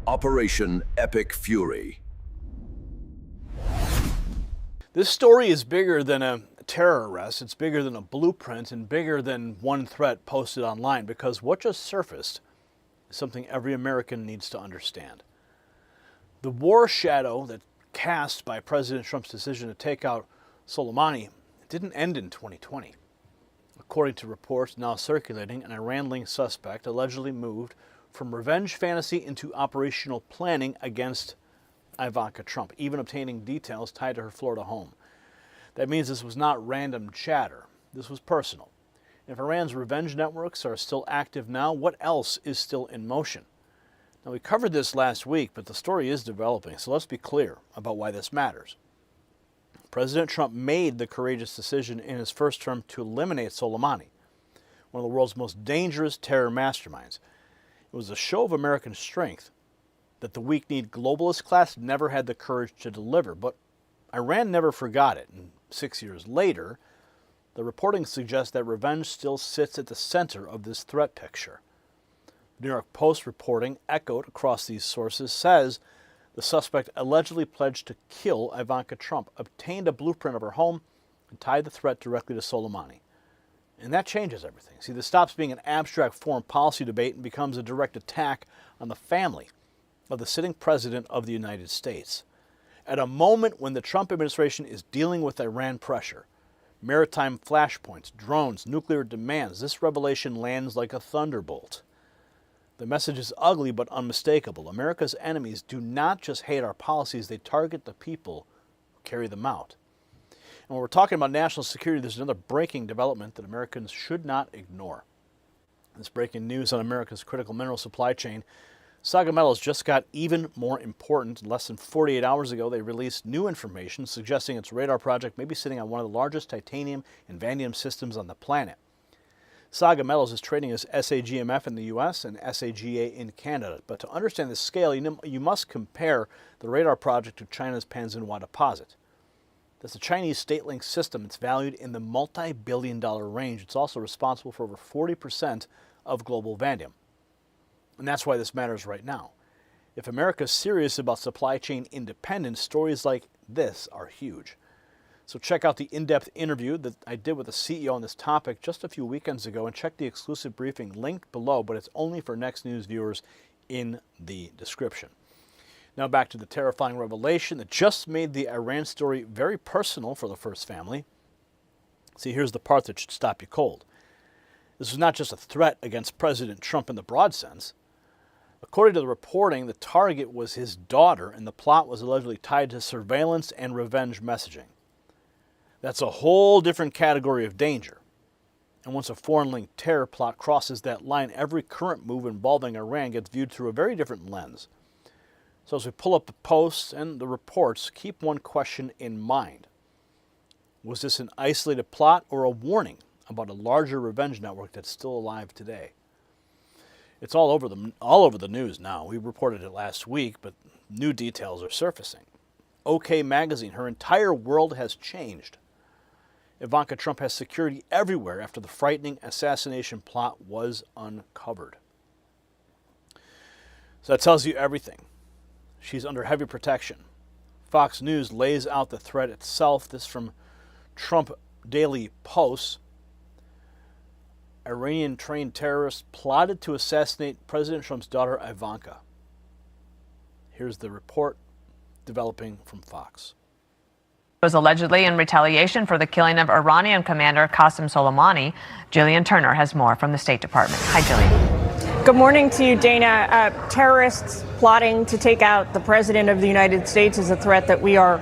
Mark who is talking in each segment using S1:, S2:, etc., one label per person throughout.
S1: Operation Epic Fury.
S2: This story is bigger than a terror arrest. It's bigger than a blueprint and bigger than one threat posted online, because what just surfaced is something every American needs to understand. The war shadow that cast by President Trump's decision to take out Soleimani didn't end in 2020. According to reports now circulating, an Iran-linked suspect allegedly moved from revenge fantasy into operational planning against Ivanka Trump, even obtaining details tied to her Florida home. That means this was not random chatter. This was personal. If Iran's revenge networks are still active now, what else is still in motion? Now, we covered this last week, but the story is developing, so let's be clear about why this matters. President Trump made the courageous decision in his first term to eliminate Soleimani, one of the world's most dangerous terror masterminds. It was a show of American strength that the weak-kneed globalist class never had the courage to deliver, but Iran never forgot it. And 6 years later, the reporting suggests that revenge still sits at the center of this threat picture. The New York Post reporting, echoed across these sources, says the suspect allegedly pledged to kill Ivanka Trump, obtained a blueprint of her home, and tied the threat directly to Soleimani. And that changes everything. See, this stops being an abstract foreign policy debate and becomes a direct attack on the family of the sitting president of the United States. At a moment when the Trump administration is dealing with Iran pressure, maritime flashpoints, drones, nuclear demands, this revelation lands like a thunderbolt. The message is ugly but unmistakable. America's enemies do not just hate our policies, they target the people who carry them out. And when we're talking about national security, there's another breaking development that Americans should not ignore. This breaking news on America's critical mineral supply chain. SAGA Metals just got even more important. Less than 48 hours ago, they released new information suggesting its radar project may be sitting on one of the largest titanium and vanadium systems on the planet. SAGA Metals is trading as SAGMF in the U.S. and SAGA in Canada. But to understand the scale, you must compare the radar project to China's Panzinhua deposit. That's a Chinese state-linked system. It's valued in the multi-billion-dollar range. It's also responsible for over 40% of global vanadium. And that's why this matters right now. If America is serious about supply chain independence, stories like this are huge. So check out the in-depth interview that I did with the CEO on this topic just a few weekends ago, and check the exclusive briefing linked below, but it's only for Next News viewers in the description. Now back to the terrifying revelation that just made the Iran story very personal for the First family. See, here's the part that should stop you cold. This was not just a threat against President Trump in the broad sense. According to the reporting, the target was his daughter, and the plot was allegedly tied to surveillance and revenge messaging. That's a whole different category of danger. And once a foreign-linked terror plot crosses that line, every current move involving Iran gets viewed through a very different lens. So as we pull up the posts and the reports, keep one question in mind. Was this an isolated plot or a warning about a larger revenge network that's still alive today? It's all over the news now. We reported it last week, but new details are surfacing. OK Magazine, her entire world has changed. Ivanka Trump has security everywhere after the frightening assassination plot was uncovered. So that tells you everything. She's under heavy protection. Fox News lays out the threat itself. This from Trump Daily Post. Iranian-trained terrorists plotted to assassinate President Trump's daughter, Ivanka. Here's the report developing from Fox.
S3: It was allegedly in retaliation for the killing of Iranian commander Qasem Soleimani. Jillian Turner has more from the State Department. Hi, Jillian.
S4: Good morning to you, Dana. Terrorists plotting to take out the President of the United States is a threat that we are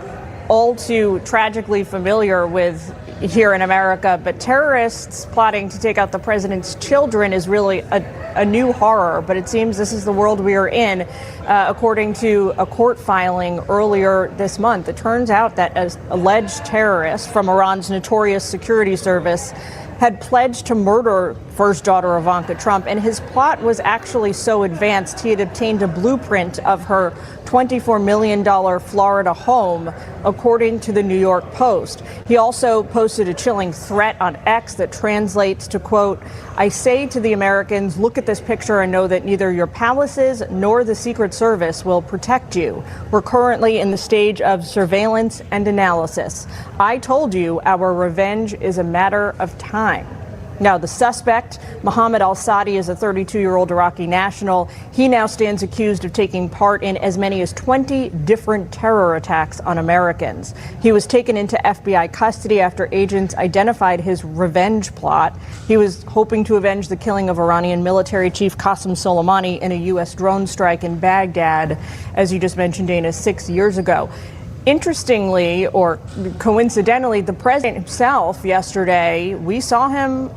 S4: all too tragically familiar with here in America. But terrorists plotting to take out the president's children is really a new horror. But it seems this is the world we are in, according to a court filing earlier this month. It turns out that an alleged terrorist from Iran's notorious security service had pledged to murder first daughter Ivanka Trump, and his plot was actually so advanced he had obtained a blueprint of her $24 million Florida home according to the New York Post. He also posted a chilling threat on X that translates to, quote, "I say to the Americans, look at this picture and know that neither your palaces nor the Secret Service will protect you. We're currently in the stage of surveillance and analysis. I told you our revenge is a matter of time." Now, the suspect, Mohammed al-Sadi, is a 32-year-old Iraqi national. He now stands accused of taking part in as many as 20 different terror attacks on Americans. He was taken into FBI custody after agents identified his revenge plot. He was hoping to avenge the killing of Iranian military chief Qasem Soleimani in a U.S. drone strike in Baghdad, as you just mentioned, Dana, 6 years ago. Interestingly, or coincidentally, the president himself yesterday, we saw him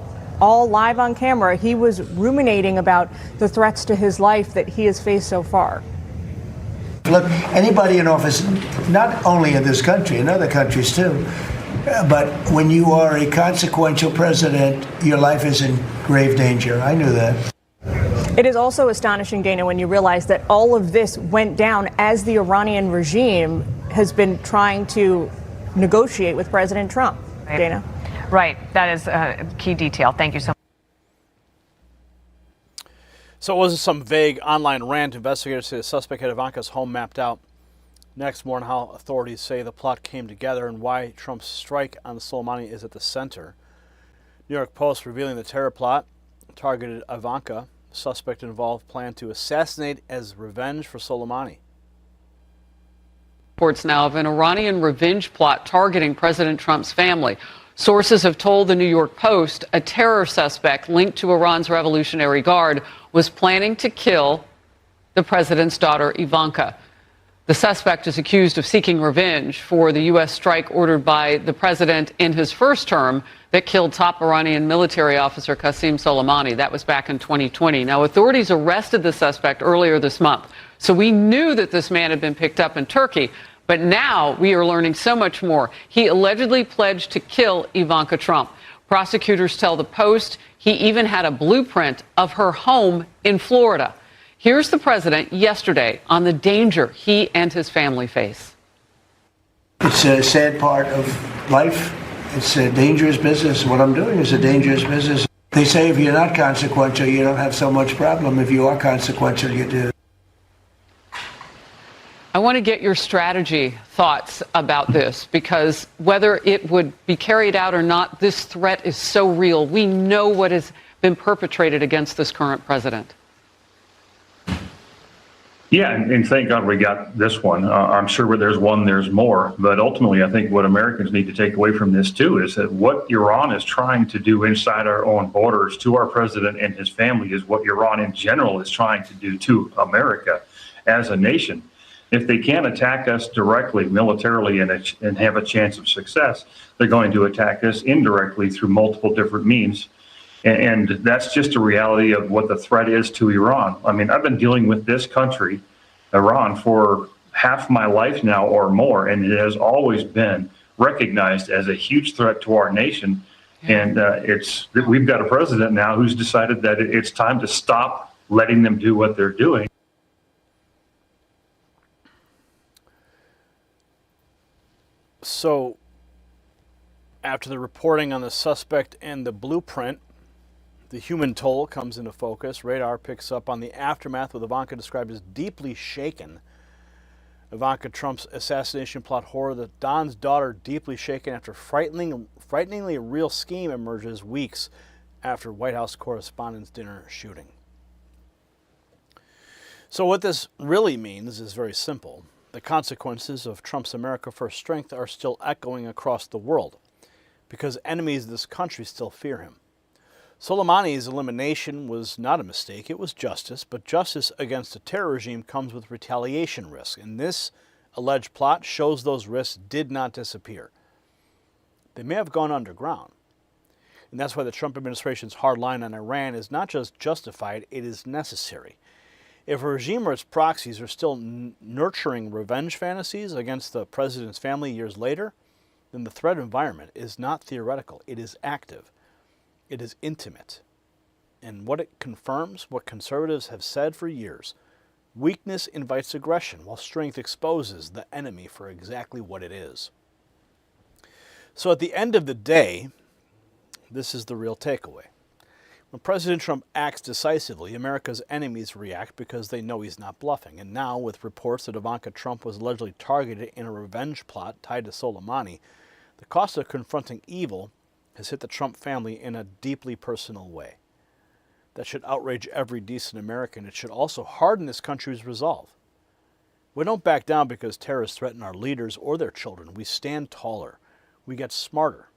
S4: all live on camera. He was ruminating about the threats to his life that he has faced so far.
S5: Look, anybody in office, not only in this country, in other countries too, but when you are a consequential president, your life is in grave danger. I knew that.
S4: It is also astonishing, Dana, when you realize that all of this went down as the Iranian regime has been trying to negotiate with President Trump. Right. Dana?
S3: Right. That is a key detail. Thank you so much.
S2: So it wasn't some vague online rant. Investigators say the suspect had Ivanka's home mapped out. Next, more on how authorities say the plot came together and why Trump's strike on Soleimani is at the center. New York Post revealing the terror plot targeted Ivanka. The suspect involved planned to assassinate as revenge for Soleimani.
S6: Reports now of an Iranian revenge plot targeting President Trump's family. Sources have told the New York Post a terror suspect linked to Iran's Revolutionary Guard was planning to kill the president's daughter, Ivanka. The suspect is accused of seeking revenge for the U.S. strike ordered by the president in his first term that killed top Iranian military officer Qasem Soleimani. That was back in 2020. Now, authorities arrested the suspect earlier this month. So we knew that this man had been picked up in Turkey. But now we are learning so much more. He allegedly pledged to kill Ivanka Trump. Prosecutors tell the Post he even had a blueprint of her home in Florida. Here's the president yesterday on the danger he and his family face.
S5: It's a sad part of life. It's a dangerous business. What I'm doing is a dangerous business. They say if you're not consequential, you don't have so much problem. If you are consequential, you do.
S6: I want to get your strategy thoughts about this, because whether it would be carried out or not, this threat is so real. We know what has been perpetrated against this current president.
S7: Yeah, and thank God we got this one. I'm sure where there's one, there's more. But ultimately, I think what Americans need to take away from this, too, is that what Iran is trying to do inside our own borders to our president and his family is what Iran in general is trying to do to America as a nation. If they can't attack us directly, militarily, and have a chance of success, they're going to attack us indirectly through multiple different means. And that's just a reality of what the threat is to Iran. I mean, I've been dealing with this country, Iran, for half my life now or more, and it has always been recognized as a huge threat to our nation. And we've got a president now who's decided that it's time to stop letting them do what they're doing.
S2: So, after the reporting on the suspect and the blueprint, the human toll comes into focus. Radar picks up on the aftermath with Ivanka described as deeply shaken. Ivanka Trump's assassination plot horror, the Don's daughter deeply shaken after frighteningly real scheme emerges weeks after White House Correspondents' Dinner shooting. So what this really means is very simple. The consequences of Trump's America First strength are still echoing across the world because enemies of this country still fear him. Soleimani's elimination was not a mistake, it was justice, but justice against a terror regime comes with retaliation risk, and this alleged plot shows those risks did not disappear. They may have gone underground, and that's why the Trump administration's hard line on Iran is not just justified, it is necessary. If a regime or its proxies are still nurturing revenge fantasies against the president's family years later, then the threat environment is not theoretical. It is active. It is intimate. And what it confirms, what conservatives have said for years, Weakness invites aggression, while strength exposes the enemy for exactly what it is. So at the end of the day, this is the real takeaway. When President Trump acts decisively, America's enemies react because they know he's not bluffing. And now, with reports that Ivanka Trump was allegedly targeted in a revenge plot tied to Soleimani, the cost of confronting evil has hit the Trump family in a deeply personal way. That should outrage every decent American. It should also harden this country's resolve. We don't back down because terrorists threaten our leaders or their children. We stand taller. We get smarter.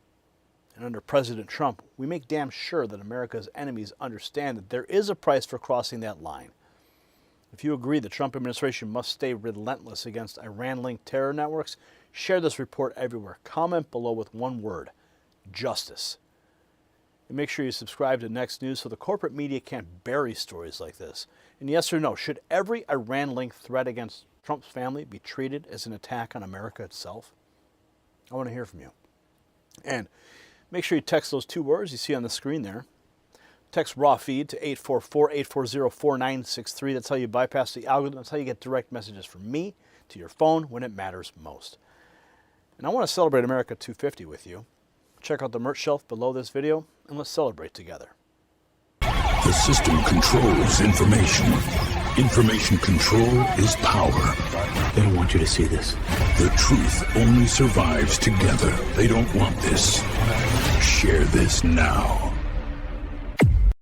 S2: And under President Trump, we make damn sure that America's enemies understand that there is a price for crossing that line. If you agree the Trump administration must stay relentless against Iran-linked terror networks, share this report everywhere. Comment below with one word: justice. And make sure you subscribe to Next News so the corporate media can't bury stories like this. And yes or no, should every Iran-linked threat against Trump's family be treated as an attack on America itself? I want to hear from you. And make sure you text those 2 words you see on the screen there. Text raw feed to 844-840-4963. That's how you bypass the algorithm. That's how you get direct messages from me to your phone when it matters most. And I want to celebrate America 250 with you. Check out the merch shelf below this video, and let's celebrate together.
S1: The system controls information. Information control is power.
S8: They don't want you to see this.
S1: The truth only survives together. They don't want this. Share this now.